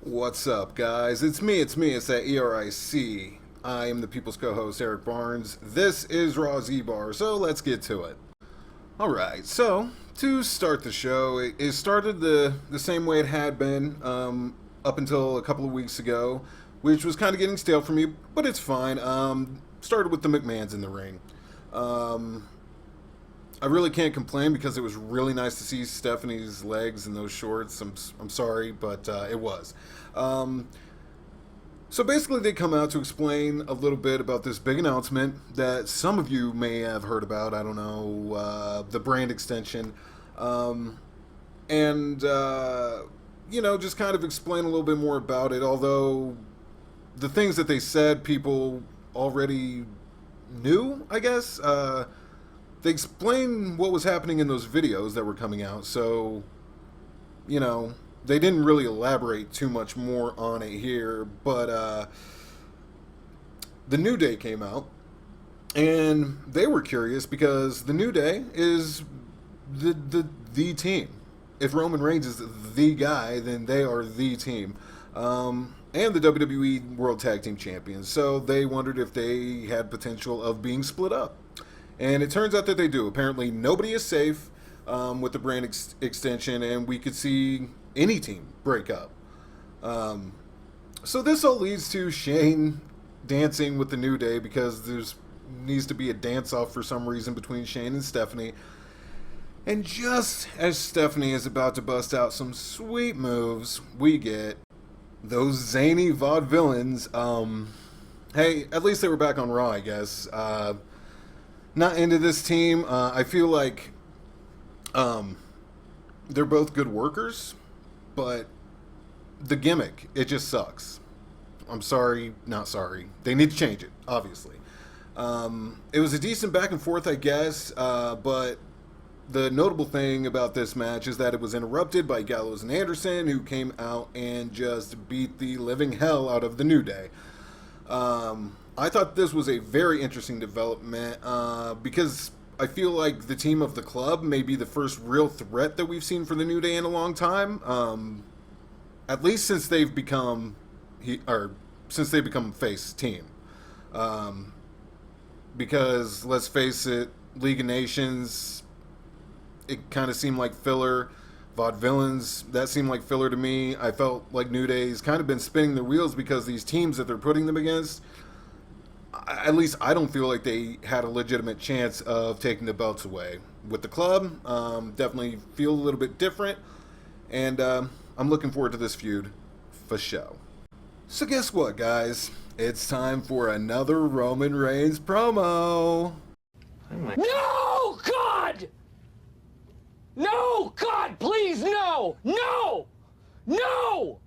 What's up, guys? It's me, it's that ERIC. I am the People's Co-host, Eric Barnes. This is Raw's EBar, so let's get to it. Alright, so, to start the show, it started the same way it had been up until a couple of weeks ago, which was kind of getting stale for me, but it's fine. Started with the McMahons in the ring. I really can't complain because it was really nice to see Stephanie's legs in those shorts. I'm sorry, but it was. So basically they come out to explain a little bit about this big announcement that some of you may have heard about. I don't know, the brand extension. Just kind of explain a little bit more about it, although the things that they said people already knew, I guess. They explained what was happening in those videos that were coming out, so, they didn't really elaborate too much more on it here, but the New Day came out, and they were curious because the New Day is the team. If Roman Reigns is the guy, then they are the team. And the WWE World Tag Team Champions, so they wondered if they had potential of being split up. And it turns out that they do. Apparently nobody is safe with the brand extension, and we could see any team break up. So this all leads to Shane dancing with the New Day because there's needs to be a dance-off for some reason between Shane and Stephanie. And just as Stephanie is about to bust out some sweet moves, we get those zany vaudevillains. Hey, at least they were back on Raw, I guess. Not into this team. I feel like they're both good workers, but the gimmick, it just sucks. I'm sorry, not sorry. They need to change it, obviously. It was a decent back and forth, I guess, but the notable thing about this match is that it was interrupted by Gallows and Anderson, who came out and just beat the living hell out of the New Day. I thought this was a very interesting development because I feel like the team of the club may be the first real threat that we've seen for the New Day in a long time. At least since they've become face team. Because let's face it, League of Nations, it kind of seemed like filler. Vaudevillains, that seemed like filler to me. I felt like New Day's kind of been spinning their wheels because these teams that they're putting them against, at least I don't feel like they had a legitimate chance of taking the belts away. With the club, definitely feel a little bit different, and I'm looking forward to this feud for show. So guess what, guys? It's time for another Roman Reigns promo. No, God! No, God, please, no! No! No!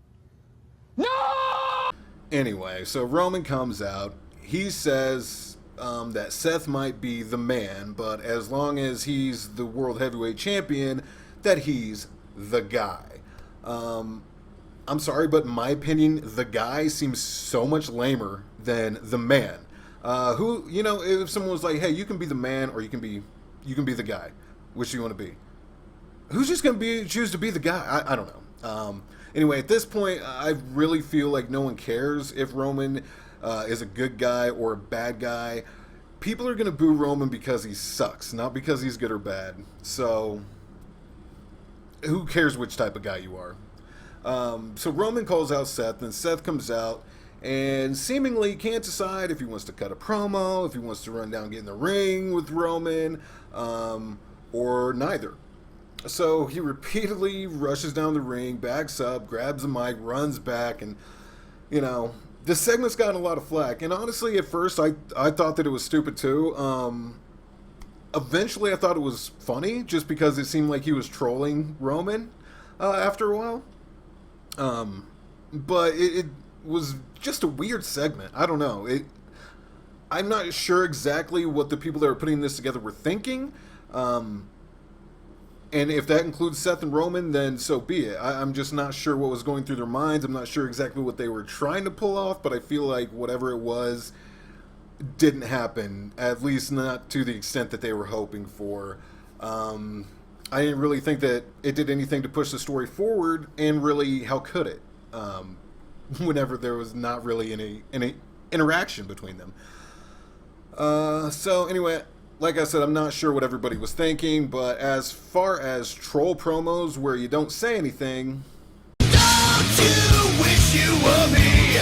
No! Anyway, so Roman comes out. He says that Seth might be the man, but as long as he's the World Heavyweight Champion, that he's the guy. I'm sorry, but in my opinion, the guy seems so much lamer than the man. If someone was like, hey, you can be the man or you can be the guy. Which do you want to be? Who's just going to choose to be the guy? I don't know. Anyway, at this point, I really feel like no one cares if Roman is a good guy or a bad guy. People are going to boo Roman because he sucks, not because he's good or bad. So, who cares which type of guy you are? So Roman calls out Seth, and Seth comes out and seemingly can't decide if he wants to cut a promo, if he wants to run down, get in the ring with Roman, or neither. So he repeatedly rushes down the ring, backs up, grabs the mic, runs back, and, this segment's gotten a lot of flack. And honestly, at first, I thought that it was stupid too. Eventually, I thought it was funny, just because it seemed like he was trolling Roman after a while. But it was just a weird segment. I don't know. I'm not sure exactly what the people that were putting this together were thinking. And if that includes Seth and Roman, then so be it. I'm just not sure what was going through their minds. I'm not sure exactly what they were trying to pull off, but I feel like whatever it was didn't happen, at least not to the extent that they were hoping for. I didn't really think that it did anything to push the story forward, and really, how could it? Whenever there was not really any interaction between them. So anyway, like I said, I'm not sure what everybody was thinking, but as far as troll promos where you don't say anything... Don't you wish you were me?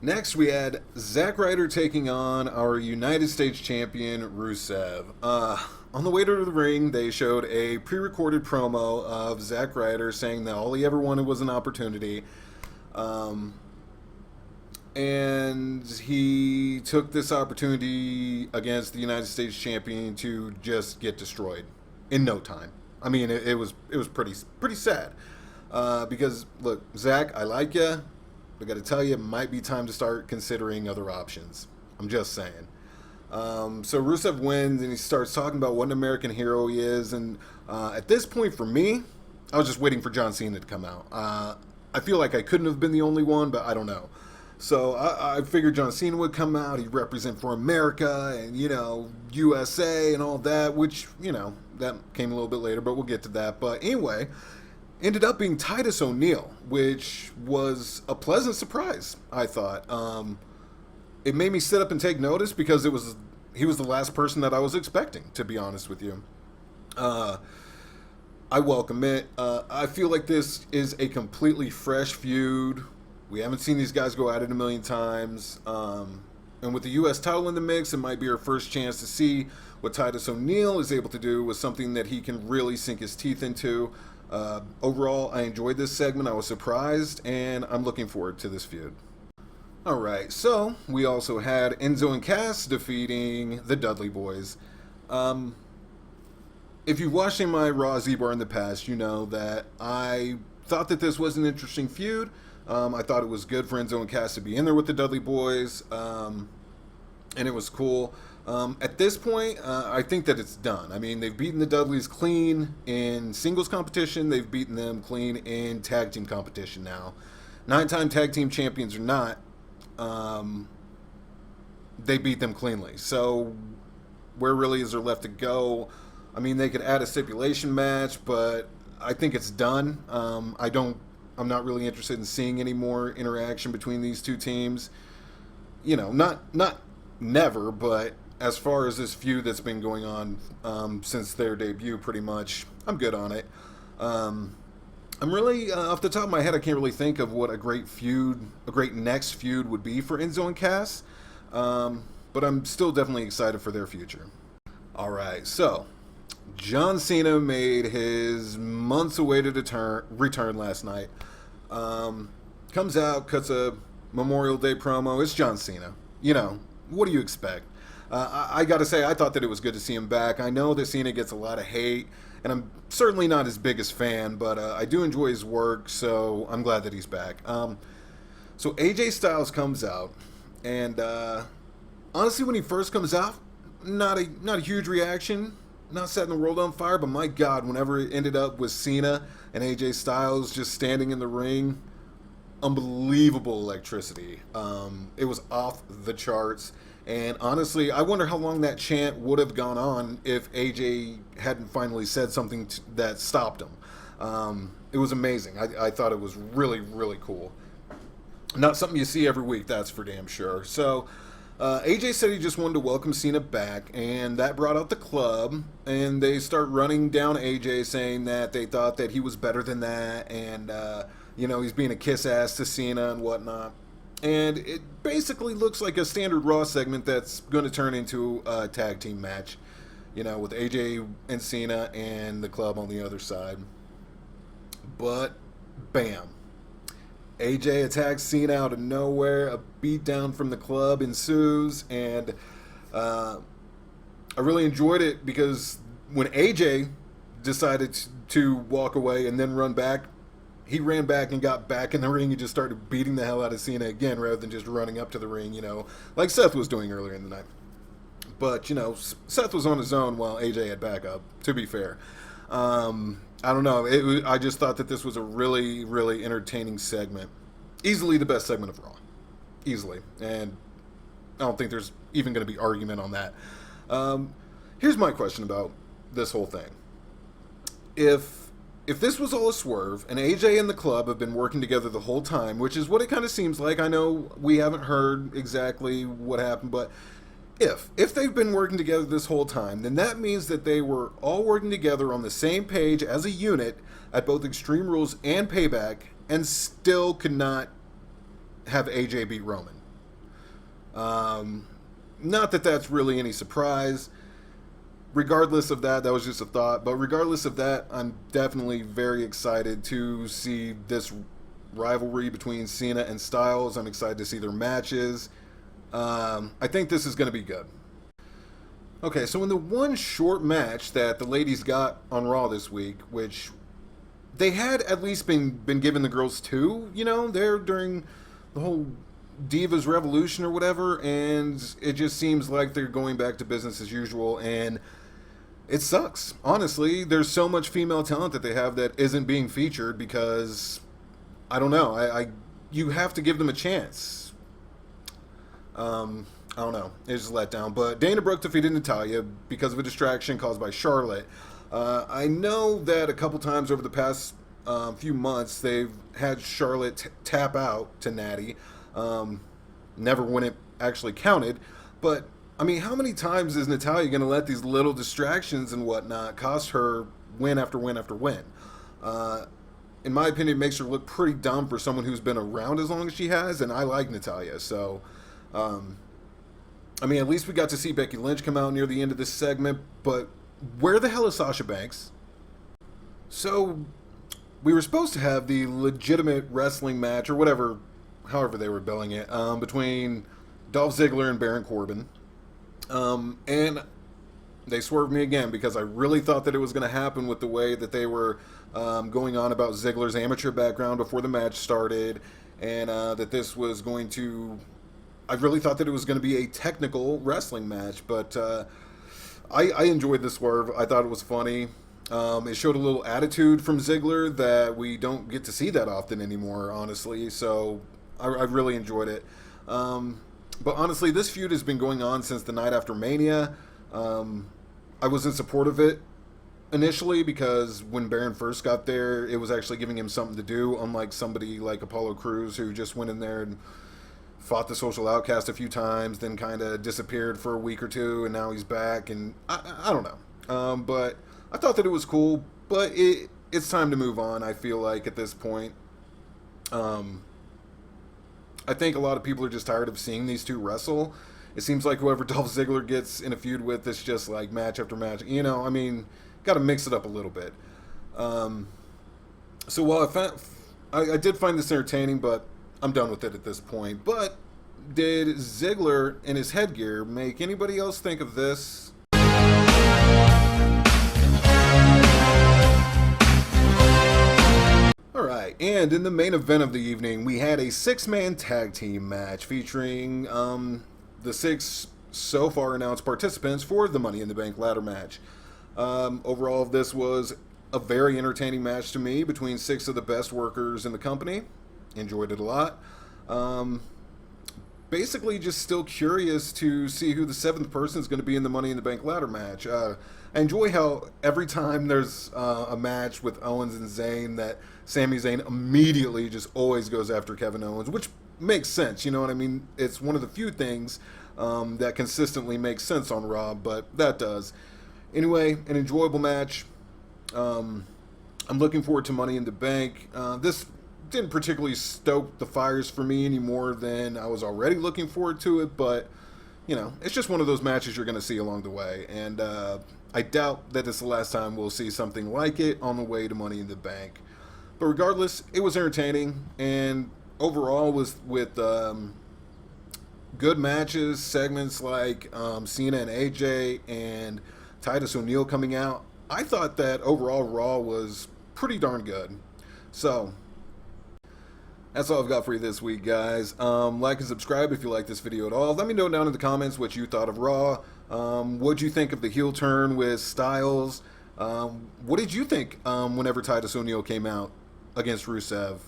Next, we had Zack Ryder taking on our United States champion, Rusev. On the way to the ring, they showed a pre-recorded promo of Zack Ryder saying that all he ever wanted was an opportunity. And he took this opportunity against the United States champion to just get destroyed in no time. I mean, it was pretty sad. Because, look, Zach, I like you. I got to tell you, it might be time to start considering other options. I'm just saying. So Rusev wins, and he starts talking about what an American hero he is. And at this point, for me, I was just waiting for John Cena to come out. I feel like I couldn't have been the only one, but I don't know. So I figured John Cena would come out. He'd represent for America and, USA and all that, which, that came a little bit later, but we'll get to that. But anyway, ended up being Titus O'Neil, which was a pleasant surprise, I thought. It made me sit up and take notice because he was the last person that I was expecting, to be honest with you. I welcome it. I feel like this is a completely fresh feud. We haven't seen these guys go at it a million times. And with the U.S. title in the mix, it might be our first chance to see what Titus O'Neil is able to do with something that he can really sink his teeth into. Overall, I enjoyed this segment. I was surprised, and I'm looking forward to this feud. Alright, so we also had Endzone and Cass defeating the Dudley Boyz. If you've watched my Raw EBar in the past, you know that I thought that this was an interesting feud. I thought it was good for Endzone and Cass to be in there with the Dudley Boyz, and it was cool. At this point, I think that it's done. I mean, they've beaten the Dudleys clean in singles competition. They've beaten them clean in tag team competition now. 9-time tag team champions or not, they beat them cleanly. So where really is there left to go? I mean, they could add a stipulation match, but I think it's done. I'm not really interested in seeing any more interaction between these two teams. Not never, but as far as this feud that's been going on since their debut, pretty much, I'm good on it. I'm really, off the top of my head, I can't really think of what a great next feud would be for Enzo and Cass, but I'm still definitely excited for their future. Alright, so John Cena made his months-awaited return last night. Comes out, cuts a Memorial Day promo. It's John Cena. What do you expect? I gotta say, I thought that it was good to see him back. I know that Cena gets a lot of hate, and I'm certainly not his biggest fan, but I do enjoy his work, so I'm glad that he's back. So AJ Styles comes out, and honestly, when he first comes out, not a huge reaction. Not setting the world on fire, but my God, whenever it ended up with Cena and AJ Styles just standing in the ring, unbelievable electricity. It was off the charts, and honestly, I wonder how long that chant would have gone on if AJ hadn't finally said something that stopped him. It was amazing. I thought it was really, really cool. Not something you see every week, that's for damn sure. So AJ said he just wanted to welcome Cena back, and that brought out the club, and they start running down AJ, saying that they thought that he was better than that, and he's being a kiss ass to Cena and whatnot. And it basically looks like a standard Raw segment that's going to turn into a tag team match, with AJ and Cena and the club on the other side. But bam, AJ attacks Cena out of nowhere. A beatdown from the club ensues, and I really enjoyed it because when AJ decided to walk away and then run back, he ran back and got back in the ring and just started beating the hell out of Cena again rather than just running up to the ring, like Seth was doing earlier in the night. But, Seth was on his own while AJ had backup, to be fair. I don't know. I just thought that this was a really, really entertaining segment. Easily the best segment of Raw. Easily. And I don't think there's even going to be argument on that. Here's my question about this whole thing. if this was all a swerve and AJ and the club have been working together the whole time, which is what it kind of seems like. I know we haven't heard exactly what happened, but if they've been working together this whole time, then that means that they were all working together on the same page as a unit at both Extreme Rules and Payback, and still could not have AJ beat Roman. Not that that's really any surprise. Regardless of that, that was just a thought. But regardless of that, I'm definitely very excited to see this rivalry between Cena and Styles. I'm excited to see their matches. I think this is going to be good. Okay, so in the one short match that the ladies got on Raw this week, which they had at least been given the girls two, there during the whole Divas Revolution or whatever, and it just seems like they're going back to business as usual, and it sucks. Honestly, there's so much female talent that they have that isn't being featured because, I don't know, you have to give them a chance. I don't know. It's just let down. But Dana Brooke defeated Natalya because of a distraction caused by Charlotte. I know that a couple times over the past few months they've had Charlotte tap out to Natty. Never when it actually counted. But, I mean, how many times is Natalya going to let these little distractions and whatnot cost her win after win after win? In my opinion, it makes her look pretty dumb for someone who's been around as long as she has, and I like Natalya. So, I mean, at least we got to see Becky Lynch come out near the end of this segment, but where the hell is Sasha Banks? So, we were supposed to have the legitimate wrestling match, or whatever, however they were billing it, between Dolph Ziggler and Baron Corbin. And they swerved me again because I really thought that it was going to happen with the way that they were going on about Ziggler's amateur background before the match started, and that this was going to... I really thought that it was going to be a technical wrestling match, but I enjoyed the swerve. I thought it was funny. It showed a little attitude from Ziggler that we don't get to see that often anymore, honestly, so I really enjoyed it. But honestly, this feud has been going on since the night after Mania. I was in support of it initially because when Baron first got there, it was actually giving him something to do, unlike somebody like Apollo Crews who just went in there and fought the Social Outcast a few times, then kind of disappeared for a week or two, and now he's back, and I don't know. But I thought that it was cool, but it's time to move on, I feel like, at this point. I think a lot of people are just tired of seeing these two wrestle. It seems like whoever Dolph Ziggler gets in a feud with, it's just like match after match. I mean, got to mix it up a little bit. So while I did find this entertaining, but I'm done with it at this point. But did Ziggler and his headgear make anybody else think of this? Alright, and in the main event of the evening, we had a 6-man tag team match featuring the 6 so far announced participants for the Money in the Bank ladder match. Overall, this was a very entertaining match to me between 6 of the best workers in the company. Enjoyed it a lot. Basically, just still curious to see who the 7th person is going to be in the Money in the Bank ladder match. I enjoy how every time there's a match with Owens and Zayn that Sami Zayn immediately just always goes after Kevin Owens, which makes sense, you know what I mean? It's one of the few things that consistently makes sense on Raw, but that does. Anyway, an enjoyable match. I'm looking forward to Money in the Bank. This didn't particularly stoke the fires for me any more than I was already looking forward to it, but, it's just one of those matches you're going to see along the way, and I doubt that it's the last time we'll see something like it on the way to Money in the Bank. But regardless, it was entertaining, and overall was with good matches, segments like Cena and AJ and Titus O'Neil coming out. I thought that overall Raw was pretty darn good. So, that's all I've got for you this week, guys. Like and subscribe if you like this video at all. Let me know down in the comments what you thought of Raw. What'd you think of the heel turn with Styles? What did you think whenever Titus O'Neil came out against Rusev?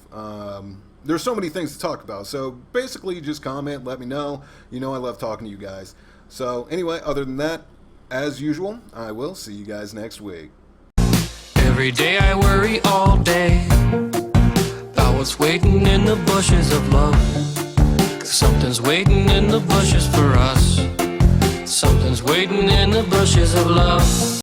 There's so many things to talk about. So basically just comment, let me know. I love talking to you guys. So anyway, other than that, as usual, I will see you guys next week. Every day I worry all day about what's waiting in the bushes of love. 'Cause something's waiting in the bushes for us. Something's waiting in the bushes of love.